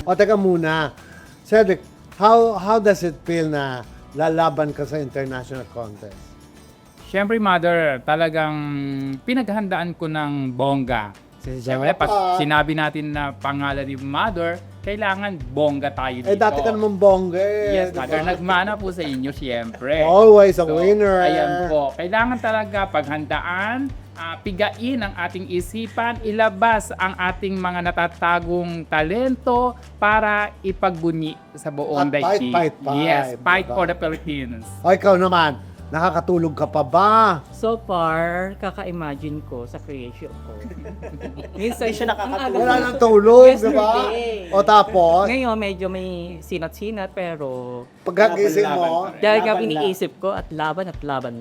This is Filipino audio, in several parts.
O, teka muna. Cedric, how does it feel na lalaban ka sa international contest? Siyempre, Mother, talagang pinaghandaan ko ng bongga. Siyempre, pag sinabi natin na pangalan ni Mother, kailangan bongga tayo dito. Eh, dati ka naman bongga eh. Yes, di ba? Mother, nagmana po sa inyo, siyempre. Always a So, winner. Ayan po. Kailangan talaga paghandaan, pigain ang ating isipan, ilabas ang ating mga natatagong talento para ipagbunyi sa buong At fight, daigdig. fight, Yes, fight diba? for the Philippines. O, ikaw naman, nakakatulog ka pa ba? So far, kaka-imagine ko sa creation ko. Minsan siya nakakatulog. Wala nang tulog, di ba? Yesterday. O tapos, Ngayon, medyo may sinat-sinat pero pagkagising mo, dahil nga iniisip ko at laban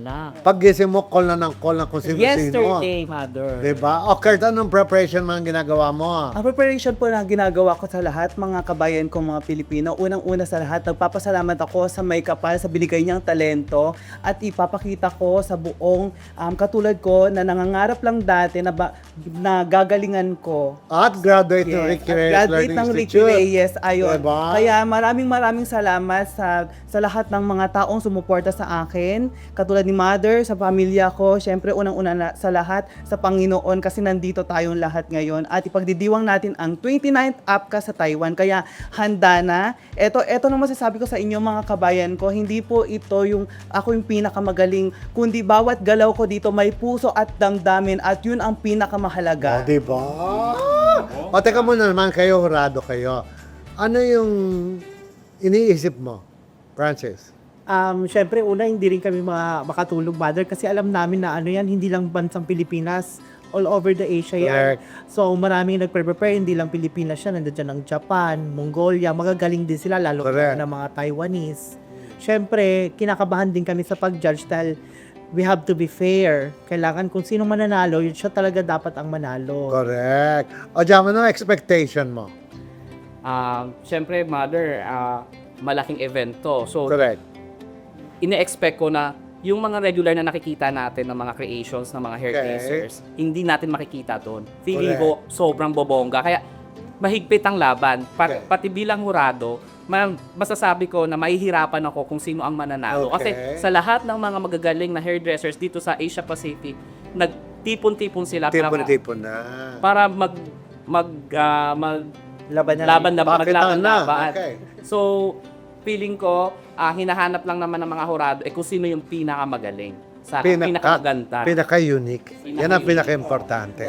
lang. paggising mo, call na ng call ng kung sino-sino. Yesterday, Mother. Di ba? O, Kurt, anong preparation mo ang ginagawa mo? Ang preparation po na ginagawa ko sa lahat, mga kabayan kong mga Pilipino, unang-una sa lahat, nagpapasalamat ako sa may kapal sa binigay niyang talento at ipapakita ko sa buong katulad ko na nangangarap lang dati na gagalingan ko. At graduate ng Ricky Reyes Graduate Learning ng Ricky Institute. Reyes, ayun. Diba? Kaya maraming salamat sa lahat ng mga taong sumuporta sa akin. Katulad ni Mother, sa pamilya ko, syempre unang-una sa lahat, sa Panginoon kasi nandito tayong lahat ngayon. At ipagdidiwang natin ang 29th APCA sa Taiwan. Kaya handa na. Ito na masasabi ko sa inyo mga kabayan ko, hindi po ito yung ako yung pinakamagaling, kundi bawat galaw ko dito may puso at damdamin at yun ang O, pinakamahalaga. di ba? O, teka muna naman, kayo, hurado kayo. Ano yung iniisip mo, Francis? Siyempre, una, hindi rin kami makatulog, Mother, kasi alam namin na ano yan, hindi lang bansang Pilipinas, all over the Asia yan. Correct. So, maraming nagpre-prepare, hindi lang Pilipinas siya, nandiyan dyan ang Japan, Mongolia, magagaling din sila, lalo Correct. na mga Taiwanese. Siyempre, kinakabahan din kami sa pag-judge dahil we have to be fair. Kailangan kung sino mananalo, yun siya talaga dapat ang manalo. Correct. O, Jam, ano ang expectation mo? Siyempre, Mother, malaking event to. So, Correct. ine-expect ko na yung mga regular na nakikita natin ng mga creations ng mga hairdressers, hindi natin makikita doon. Feeling ko sobrang bobongga. Kaya mahigpit ang laban. Okay. Pati bilang hurado, masasabi ko na mahihirapan ako kung sino ang mananalo. Okay. Kasi sa lahat ng mga magagaling na hairdressers dito sa Asia Pacific, nagtipon-tipon sila Tipon na. para Laban na maglaban na. laban. Okay. So, feeling ko, hinahanap lang naman ng mga hurado kung sino yung pinakamagaling. Sa pinakamaganda. Pinaka-unique. Yan ang pinaka-importante.